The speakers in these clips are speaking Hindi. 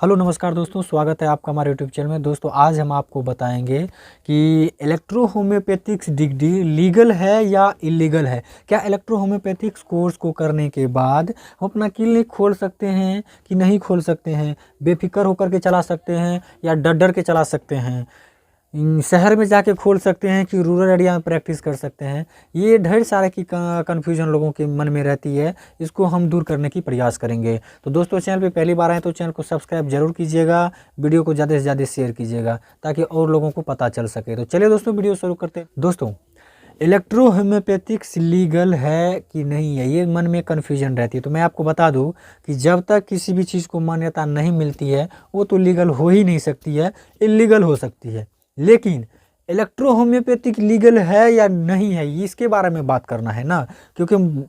हेलो नमस्कार दोस्तों, स्वागत है आपका हमारे यूट्यूब चैनल में। दोस्तों आज हम आपको बताएंगे कि इलेक्ट्रो होम्योपैथिक्स डिग्री लीगल है या इलीगल है। क्या इलेक्ट्रो होम्योपैथिक्स कोर्स को करने के बाद हम अपना क्लिनिक खोल सकते हैं कि नहीं खोल सकते हैं, बेफिक्र होकर के चला सकते हैं या डर डर के चला सकते हैं, शहर में जाके खोल सकते हैं कि रूरल एरिया में प्रैक्टिस कर सकते हैं। ये ढेर सारे की कन्फ्यूजन लोगों के मन में रहती है, इसको हम दूर करने की प्रयास करेंगे। तो दोस्तों चैनल पे पहली बार आए तो चैनल को सब्सक्राइब जरूर कीजिएगा, वीडियो को ज़्यादा से ज़्यादा शेयर कीजिएगा ताकि और लोगों को पता चल सके। तो चलिए दोस्तों वीडियो शुरू करते हैं। दोस्तों इलेक्ट्रो होम्योपैथिक्स लीगल है कि नहीं है, ये मन में कन्फ्यूजन रहती है। तो मैं आपको बता दूं कि जब तक किसी भी चीज़ को मान्यता नहीं मिलती है वो तो लीगल हो ही नहीं सकती है, इलीगल हो सकती है। लेकिन इलेक्ट्रो होम्योपैथिक लीगल है या नहीं है, इसके बारे में बात करना है ना, क्योंकि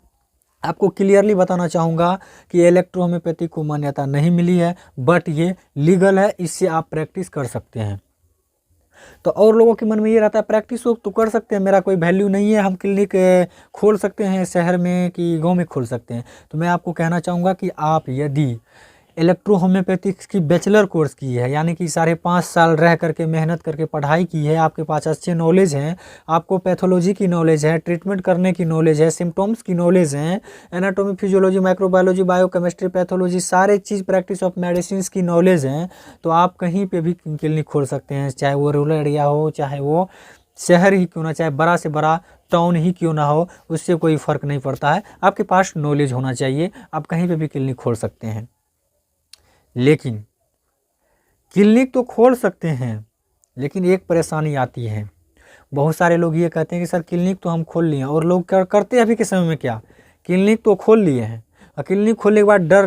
आपको क्लियरली बताना चाहूँगा कि इलेक्ट्रो होम्योपैथिक को मान्यता नहीं मिली है, बट ये लीगल है, इससे आप प्रैक्टिस कर सकते हैं। तो और लोगों के मन में ये रहता है प्रैक्टिस तो कर सकते हैं, मेरा कोई वैल्यू नहीं है, हम क्लिनिक खोल सकते हैं शहर में कि गांव में खोल सकते हैं। तो मैं आपको कहना चाहूँगा कि आप यदि इलेक्ट्रो होम्योपैथिक्स की बैचलर कोर्स की है, यानी कि 5.5 साल रह करके मेहनत करके पढ़ाई की है, आपके पास अच्छे नॉलेज हैं, आपको पैथोलॉजी की नॉलेज है, ट्रीटमेंट करने की नॉलेज है, सिम्टम्स की नॉलेज है, anatomy physiology biology biochemistry pathology सारे चीज़ प्रैक्टिस ऑफ मेडिसिन की नॉलेज हैं, तो आप कहीं पर भी क्लिनिक खोल सकते हैं, चाहे वो रूरल एरिया हो, चाहे वो शहर ही क्यों ना, चाहे बड़ा से बड़ा टाउन ही क्यों ना हो, उससे कोई फ़र्क नहीं पड़ता है। आपके पास नॉलेज होना चाहिए, आप कहीं पर भी क्लिनिक खोल सकते हैं। लेकिन क्लिनिक तो खोल सकते हैं, लेकिन एक परेशानी आती है। बहुत सारे लोग ये कहते हैं कि सर क्लिनिक तो हम खोल लिए, और लोग करते अभी के समय में क्या, क्लिनिक तो खोल लिए हैं और क्लिनिक खोलने के बाद डर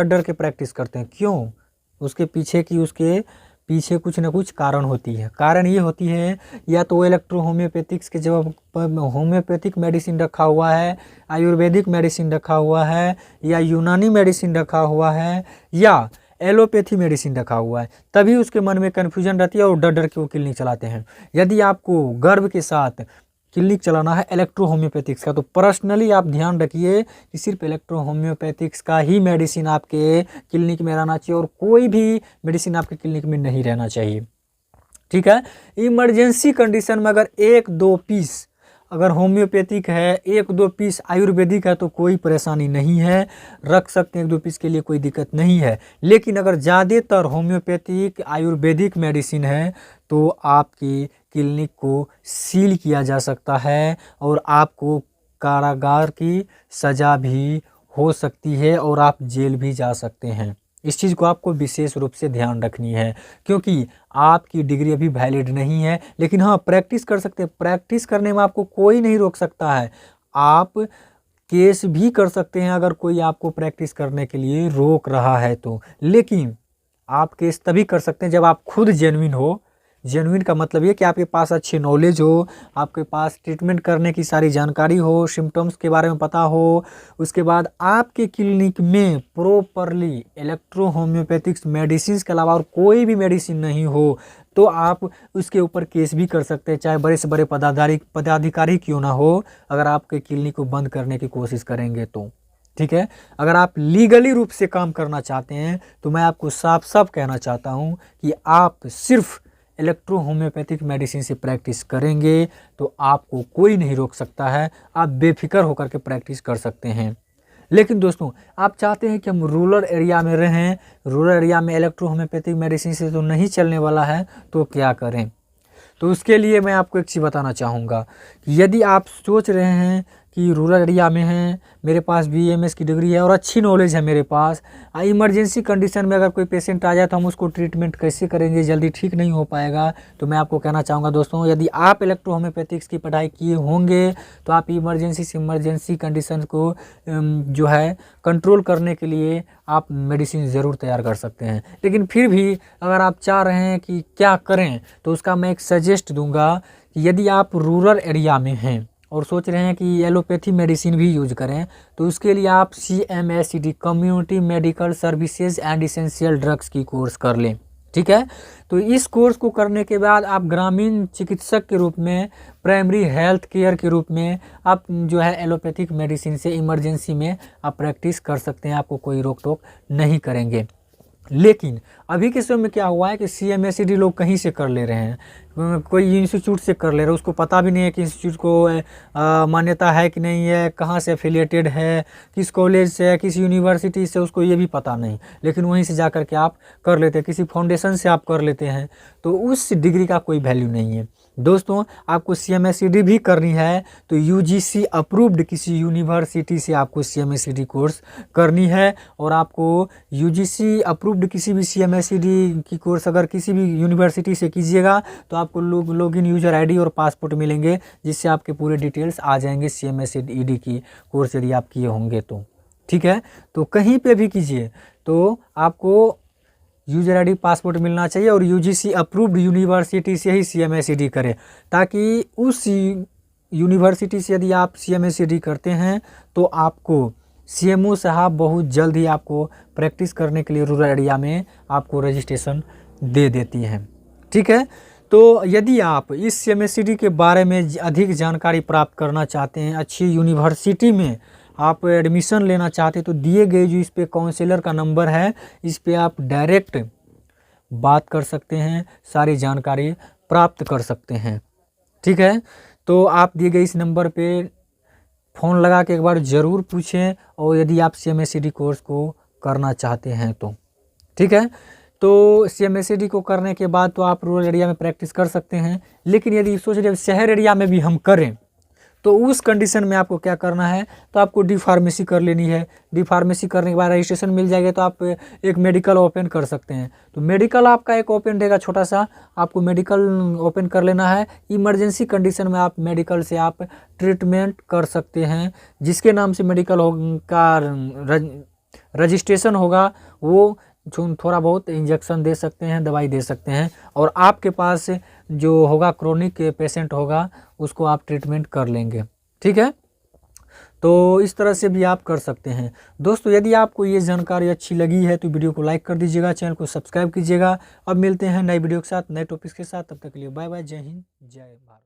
डर के प्रैक्टिस करते हैं। क्यों? उसके पीछे कुछ ना कुछ कारण होती है। कारण ये होती है, या तो इलेक्ट्रो होम्योपैथिक्स के जब होम्योपैथिक मेडिसिन रखा हुआ है, आयुर्वेदिक मेडिसिन रखा हुआ है, या यूनानी मेडिसिन रखा हुआ है, या एलोपैथी मेडिसिन रखा हुआ है, तभी उसके मन में कन्फ्यूजन रहती है और डर डर के वो क्लिनिक चलाते हैं। यदि आपको गर्व के साथ क्लिनिक चलाना है इलेक्ट्रो होम्योपैथिक्स का, तो पर्सनली आप ध्यान रखिए कि सिर्फ इलेक्ट्रो होम्योपैथिक्स का ही मेडिसिन आपके क्लिनिक में रहना चाहिए और कोई भी मेडिसिन आपके क्लिनिक में नहीं रहना चाहिए। ठीक है। इमरजेंसी कंडीशन में अगर 1-2 पीस अगर होम्योपैथिक है, 1-2 पीस आयुर्वेदिक है तो कोई परेशानी नहीं है, रख सकते हैं 1-2 पीस के लिए, कोई दिक्कत नहीं है। लेकिन अगर ज़्यादातर होम्योपैथिक आयुर्वेदिक मेडिसिन है तो आपकी क्लिनिक को सील किया जा सकता है और आपको कारागार की सज़ा भी हो सकती है और आप जेल भी जा सकते हैं। इस चीज़ को आपको विशेष रूप से ध्यान रखनी है, क्योंकि आपकी डिग्री अभी वैलिड नहीं है। लेकिन हाँ, प्रैक्टिस कर सकते हैं, प्रैक्टिस करने में आपको कोई नहीं रोक सकता है। आप केस भी कर सकते हैं अगर कोई आपको प्रैक्टिस करने के लिए रोक रहा है तो। लेकिन आप केस तभी कर सकते हैं जब आप खुद जेन्युइन हो। जेन्युइन का मतलब ये कि आपके पास अच्छी नॉलेज हो, आपके पास ट्रीटमेंट करने की सारी जानकारी हो, सिम्टम्स के बारे में पता हो, उसके बाद आपके क्लिनिक में प्रॉपरली इलेक्ट्रो होम्योपैथिक्स मेडिसिन के अलावा और कोई भी मेडिसिन नहीं हो, तो आप उसके ऊपर केस भी कर सकते हैं, चाहे बड़े से बड़े पदाधिकारी क्यों ना हो, अगर आपके क्लिनिक को बंद करने की कोशिश करेंगे तो। ठीक है। अगर आप लीगली रूप से काम करना चाहते हैं तो मैं आपको साफ साफ कहना चाहता हूँ कि आप सिर्फ इलेक्ट्रो होम्योपैथिक मेडिसिन से प्रैक्टिस करेंगे तो आपको कोई नहीं रोक सकता है, आप बेफिक्र होकर के प्रैक्टिस कर सकते हैं। लेकिन दोस्तों आप चाहते हैं कि हम रूरल एरिया में रहें, रूरल एरिया में इलेक्ट्रो होम्योपैथिक मेडिसिन से तो नहीं चलने वाला है, तो क्या करें? तो उसके लिए मैं आपको एक चीज़ बताना चाहूँगा कि यदि आप सोच रहे हैं कि रूरल एरिया में हैं, मेरे पास BAMS की डिग्री है और अच्छी नॉलेज है मेरे पास, इमरजेंसी कंडीशन में अगर कोई पेशेंट आ जाए तो हम उसको ट्रीटमेंट कैसे करेंगे, जल्दी ठीक नहीं हो पाएगा, तो मैं आपको कहना चाहूँगा दोस्तों, यदि आप इलेक्ट्रो होम्योपैथिक्स की पढ़ाई किए होंगे तो आप इमरजेंसी से इमरजेंसी कंडीशन को जो है कंट्रोल करने के लिए आप मेडिसिन ज़रूर तैयार कर सकते हैं। लेकिन फिर भी अगर आप चाह रहे हैं कि क्या करें, तो उसका मैं एक सजेस्ट दूंगा कि यदि आप रूरल एरिया में हैं और सोच रहे हैं कि एलोपैथी मेडिसिन भी यूज करें, तो उसके लिए आप CMSCD community medical services and essential drugs की कोर्स कर लें। ठीक है। तो इस कोर्स को करने के बाद आप ग्रामीण चिकित्सक के रूप में, प्राइमरी हेल्थ केयर के रूप में आप जो है एलोपैथिक मेडिसिन से इमरजेंसी में आप प्रैक्टिस कर सकते हैं, आपको कोई रोक टोक नहीं करेंगे। लेकिन अभी के समय में क्या हुआ है कि CMACD लोग कहीं से कर ले रहे हैं, कोई इंस्टीट्यूट से कर ले रहे हैं, उसको पता भी नहीं है कि इंस्टीट्यूट को मान्यता है कि नहीं है, कहाँ से एफिलिएटेड है, किस कॉलेज से है, किस यूनिवर्सिटी से, उसको ये भी पता नहीं, लेकिन वहीं से जा कर के आप कर लेते हैं, किसी फाउंडेशन से आप कर लेते हैं, तो उस डिग्री का कोई वैल्यू नहीं है। दोस्तों आपको CMACD भी करनी है तो UGC अप्रूव्ड किसी यूनिवर्सिटी से आपको CMACD कोर्स करनी है, और आपको UGC अप्रूव्ड किसी भी CMACD की कोर्स अगर किसी भी यूनिवर्सिटी से कीजिएगा तो आपको लॉगिन यूजर ID और पासपोर्ट मिलेंगे, जिससे आपके पूरे डिटेल्स आ जाएंगे CMACD की कोर्स यदि आप किए होंगे तो। ठीक है, तो कहीं पे भी कीजिए तो आपको यूजर ID पासपोर्ट मिलना चाहिए, और UGC अप्रूव्ड यूनिवर्सिटी से ही CMACD करें, ताकि उस यूनिवर्सिटी से यदि आप CMACD करते हैं तो आपको CMO साहब बहुत जल्द ही आपको प्रैक्टिस करने के लिए रूरल एरिया में आपको रजिस्ट्रेशन दे देती हैं। ठीक है, तो यदि आप इस CMACD के बारे में अधिक जानकारी प्राप्त करना चाहते हैं, अच्छी यूनिवर्सिटी में आप एडमिशन लेना चाहते हैं, तो दिए गए जो इस पे काउंसलर का नंबर है, इस पे आप डायरेक्ट बात कर सकते हैं, सारी जानकारी प्राप्त कर सकते हैं। ठीक है, तो आप दिए गए इस नंबर पे फ़ोन लगा के एक बार ज़रूर पूछें, और यदि आप CMACD कोर्स को करना चाहते हैं तो। ठीक है, तो CMACD को करने के बाद तो आप रूरल एरिया में प्रैक्टिस कर सकते हैं, लेकिन यदि सोच रहे शहर एरिया में भी हम करें तो उस कंडीशन में आपको क्या करना है, तो आपको डी फार्मेसी कर लेनी है। डी फार्मेसी करने के बाद रजिस्ट्रेशन मिल जाएगा तो आप एक मेडिकल ओपन कर सकते हैं। तो मेडिकल आपका एक ओपन रहेगा छोटा सा, आपको मेडिकल ओपन कर लेना है। इमरजेंसी कंडीशन में आप मेडिकल से आप ट्रीटमेंट कर सकते हैं, जिसके नाम से मेडिकल का रजिस्ट्रेशन होगा वो थोड़ा बहुत इंजेक्शन दे सकते हैं, दवाई दे सकते हैं, और आपके पास जो होगा क्रोनिक पेशेंट होगा उसको आप ट्रीटमेंट कर लेंगे। ठीक है, तो इस तरह से भी आप कर सकते हैं। दोस्तों यदि आपको ये जानकारी अच्छी लगी है तो वीडियो को लाइक कर दीजिएगा, चैनल को सब्सक्राइब कीजिएगा। अब मिलते हैं नई वीडियो के साथ, नए टॉपिक्स के साथ, तब तक के लिए बाय बाय, जय हिंद जय भारत।